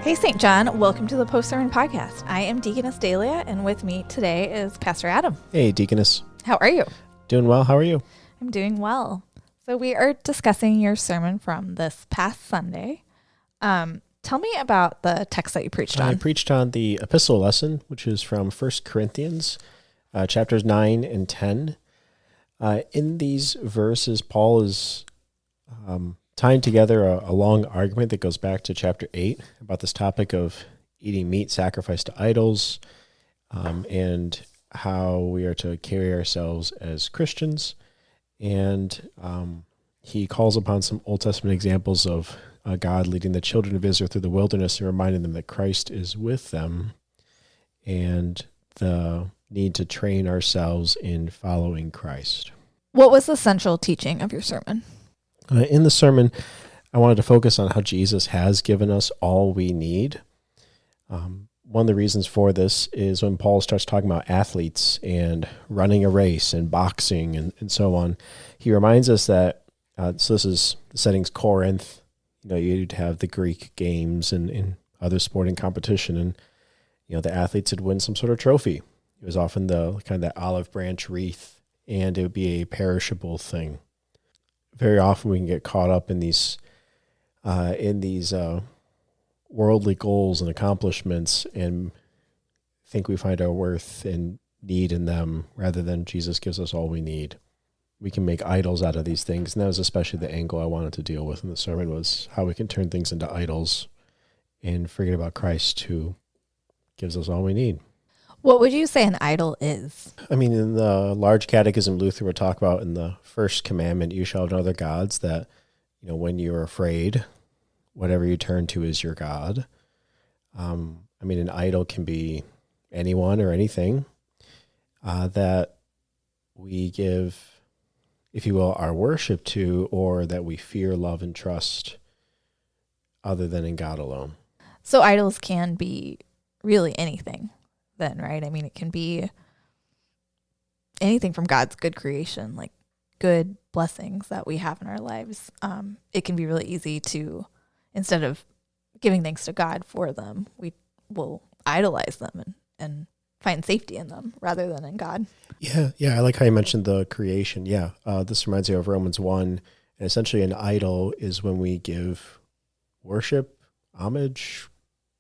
Hey, St. John, welcome to the Post-Sermon Podcast. I am Deaconess Dahlia, and with me today is Pastor Adam. Hey, Deaconess. How are you? Doing well. How are you? I'm doing well. So we are discussing your sermon from this past Sunday. Tell me about the text that you preached on. I preached on the epistle lesson, which is from 1 Corinthians, chapters 9 and 10. In these verses, Paul is tying together a long argument that goes back to chapter 8 about this topic of eating meat sacrificed to idols, and how we are to carry ourselves as Christians. And he calls upon some Old Testament examples of God leading the children of Israel through the wilderness and reminding them that Christ is with them, and the need to train ourselves in following Christ. What was the central teaching of your sermon? In the sermon, I wanted to focus on how Jesus has given us all we need. One of the reasons for this is when Paul starts talking about athletes and running a race and boxing and so on, he reminds us that, so this is, the setting's Corinth, you'd have the Greek games and other sporting competition, and, the athletes would win some sort of trophy. It was often the kind of that olive branch wreath, and it would be a perishable thing. Very often we can get caught up in these worldly goals and accomplishments and think we find our worth and need in them rather than Jesus gives us all we need. We can make idols out of these things, and that was especially the angle I wanted to deal with in the sermon, was how we can turn things into idols and forget about Christ, who gives us all we need. What would you say an idol is? I mean, in the large catechism, Luther would talk about in the first commandment, you shall have no other gods, that, when you're afraid, whatever you turn to is your God. An idol can be anyone or anything that we give, if you will, our worship to, or that we fear, love, and trust other than in God alone. So idols can be really anything then, right? It can be anything from God's good creation, like good blessings that we have in our lives. It can be really easy to, instead of giving thanks to God for them, we will idolize them and find safety in them rather than in God. Yeah. I like how you mentioned the creation. Yeah. This reminds me of Romans 1. And essentially an idol is when we give worship, homage,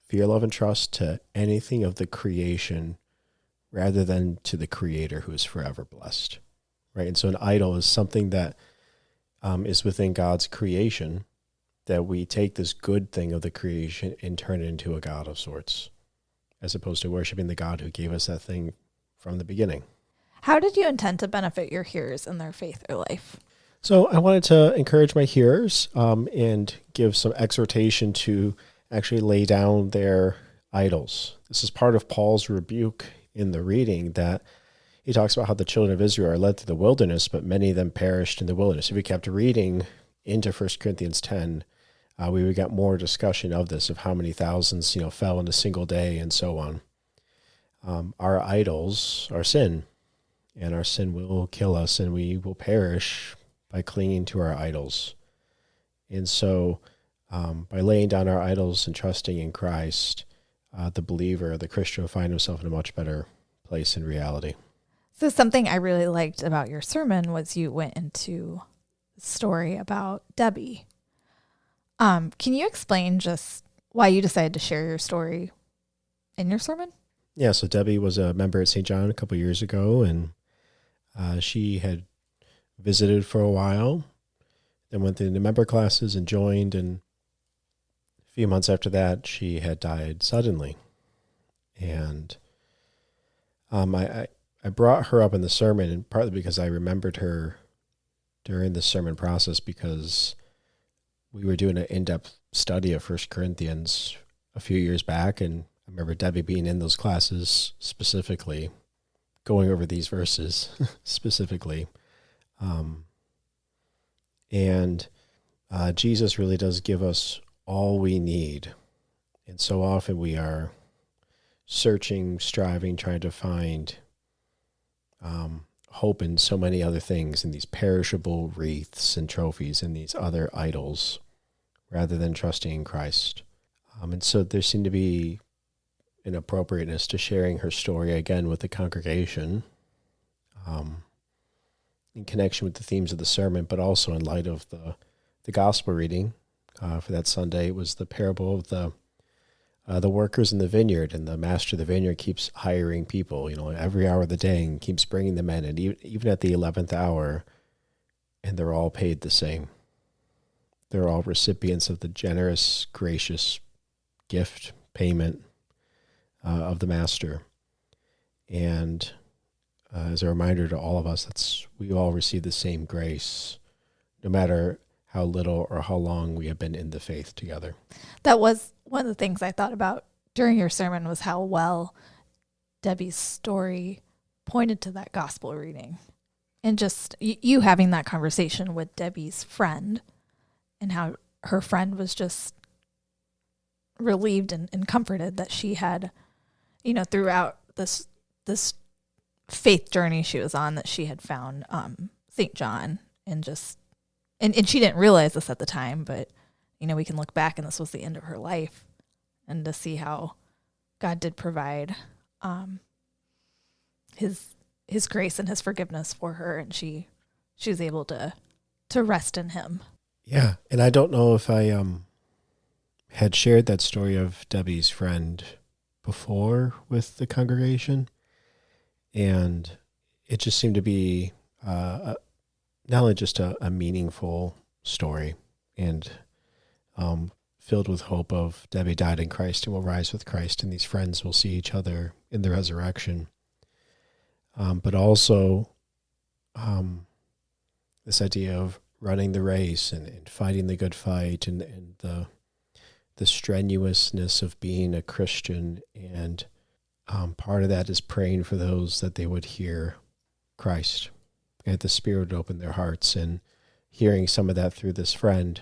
fear, love, and trust to anything of the creation rather than to the Creator, who is forever blessed. Right? And so an idol is something that is within God's creation, that we take this good thing of the creation and turn it into a god of sorts, as opposed to worshiping the God who gave us that thing from the beginning. How did you intend to benefit your hearers in their faith or life? So I wanted to encourage my hearers and give some exhortation to actually lay down their idols. This is part of Paul's rebuke in the reading, that he talks about how the children of Israel are led through the wilderness, but many of them perished in the wilderness. If we kept reading into 1 Corinthians 10, we would get more discussion of this, of how many thousands, fell in a single day and so on. Our idols are sin, and our sin will kill us, and we will perish by clinging to our idols. And so by laying down our idols and trusting in Christ, the believer, the Christian, will find himself in a much better place in reality. So something I really liked about your sermon was you went into the story about Debbie. Can you explain just why you decided to share your story in your sermon? Yeah, so Debbie was a member at St. John a couple of years ago, and she had visited for a while, then went through the member classes and joined, and a few months after that, she had died suddenly. And I brought her up in the sermon, and partly because I remembered her during the sermon process, because we were doing an in-depth study of 1 Corinthians a few years back, and I remember Debbie being in those classes specifically, going over these verses specifically. And Jesus really does give us all we need. And so often we are searching, striving, trying to find hope in so many other things, in these perishable wreaths and trophies and these other idols, rather than trusting in Christ. And so there seemed to be an appropriateness to sharing her story again with the congregation, in connection with the themes of the sermon, but also in light of the gospel reading for that Sunday. It was the parable of the workers in the vineyard, and the master of the vineyard keeps hiring people, every hour of the day, and keeps bringing them in, and even at the 11th hour, and they're all paid the same. They're all recipients of the generous, gracious gift, payment of the master. And as a reminder to all of us, we all receive the same grace, no matter how little or how long we have been in the faith together. That was one of the things I thought about during your sermon, was how well Debbie's story pointed to that gospel reading. And just you having that conversation with Debbie's friend, and how her friend was just relieved and comforted that she had, throughout this faith journey she was on, that she had found St. John, and she didn't realize this at the time, but we can look back and this was the end of her life, and to see how God did provide his grace and his forgiveness for her, and she was able to rest in him. Yeah, and I don't know if I had shared that story of Debbie's friend before with the congregation, and it just seemed to be not only just a meaningful story, and filled with hope of Debbie died in Christ and will rise with Christ, and these friends will see each other in the resurrection, but also this idea of running the race and fighting the good fight, and the strenuousness of being a Christian. And part of that is praying for those that they would hear Christ, and the Spirit would open their hearts, and hearing some of that through this friend,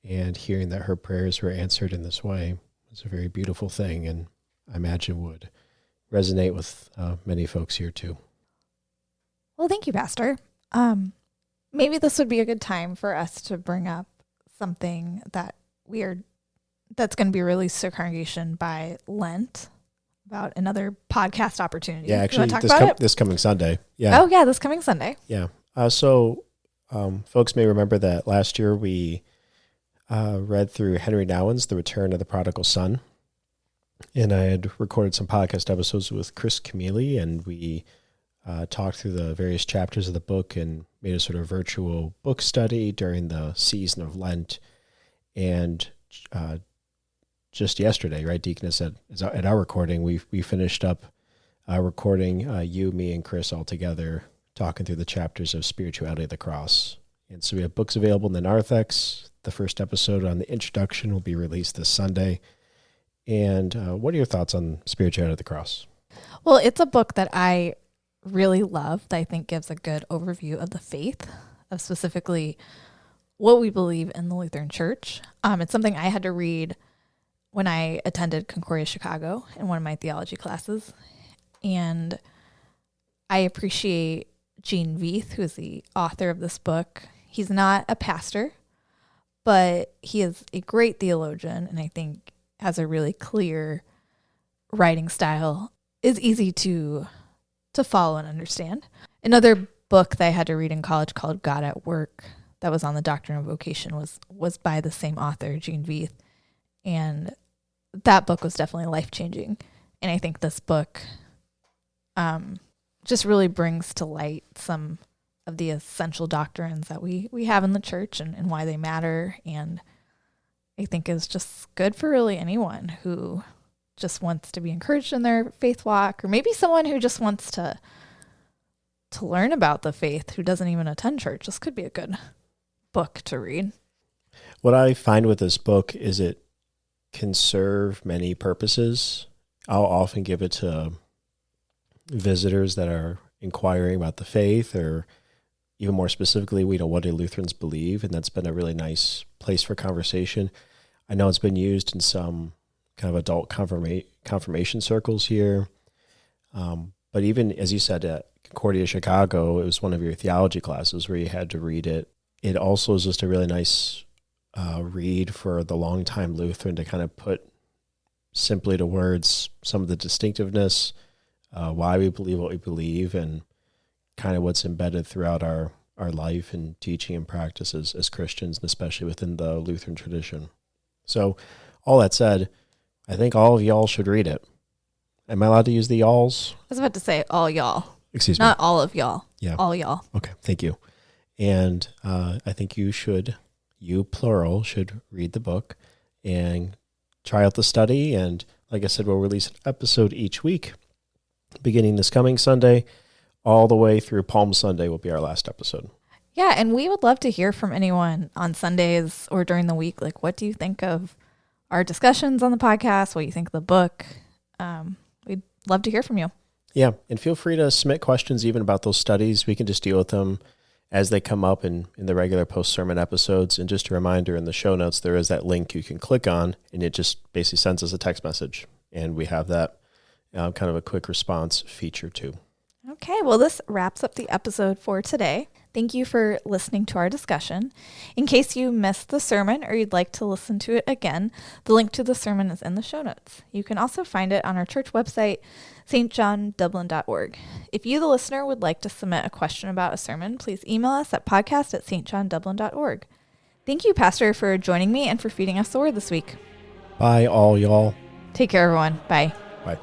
and hearing that her prayers were answered in this way was a very beautiful thing, and I imagine would resonate with many folks here too. Well, thank you, Pastor. Maybe this would be a good time for us to bring up something that's going to be released to our congregation by Lent, about another podcast opportunity. Yeah, actually, this coming Sunday. Yeah. Oh, yeah, this coming Sunday. Yeah. So folks may remember that last year we read through Henry Nouwen's The Return of the Prodigal Son, and I had recorded some podcast episodes with Chris Camille, and we talked through the various chapters of the book and made a sort of virtual book study during the season of Lent. And just yesterday, right, Deaconess, at our recording, we finished up recording you, me, and Chris all together, talking through the chapters of Spirituality of the Cross. And so we have books available in the narthex. The first episode on the introduction will be released this Sunday. And what are your thoughts on Spirituality of the Cross? Well, it's a book that I really loved. I think gives a good overview of the faith, of specifically what we believe in the Lutheran Church. It's something I had to read when I attended Concordia Chicago in one of my theology classes. And I appreciate Gene Veith, who is the author of this book. He's not a pastor, but he is a great theologian, and I think has a really clear writing style, is easy to follow and understand. Another book that I had to read in college called God at Work, that was on the doctrine of vocation, was by the same author, Gene Veith. And that book was definitely life-changing. And I think this book just really brings to light some of the essential doctrines that we have in the church, and why they matter. And I think is just good for really anyone who just wants to be encouraged in their faith walk, or maybe someone who just wants to learn about the faith who doesn't even attend church. This could be a good book to read. What I find with this book is it can serve many purposes. I'll often give it to visitors that are inquiring about the faith, or even more specifically, what do Lutherans believe? And that's been a really nice place for conversation. I know it's been used in some kind of adult confirmation circles here. But even, as you said, at Concordia Chicago, it was one of your theology classes where you had to read it. It also is just a really nice read for the longtime Lutheran to kind of put simply to words some of the distinctiveness, why we believe what we believe, and kind of what's embedded throughout our life and teaching and practices as Christians, and especially within the Lutheran tradition. So all that said, I think all of y'all should read it. Am I allowed to use the y'alls? I was about to say all y'all. Excuse me. Not all of y'all. Yeah. All y'all. Okay. Thank you. And I think you plural, should read the book and try out the study. And like I said, we'll release an episode each week, beginning this coming Sunday, all the way through Palm Sunday will be our last episode. Yeah, and we would love to hear from anyone on Sundays or during the week. Like, what do you think of our discussions on the podcast? What do you think of the book? We'd love to hear from you. Yeah, and feel free to submit questions even about those studies. We can just deal with them as they come up in the regular post-sermon episodes. And just a reminder, in the show notes, there is that link you can click on, and it just basically sends us a text message. And we have that kind of a quick response feature too. Okay, well, this wraps up the episode for today. Thank you for listening to our discussion. In case you missed the sermon or you'd like to listen to it again, the link to the sermon is in the show notes. You can also find it on our church website, stjohndublin.org. If you, the listener, would like to submit a question about a sermon, please email us at podcast@stjohndublin.org. Thank you, Pastor, for joining me and for feeding us the word this week. Bye, all y'all. Take care, everyone. Bye. Bye.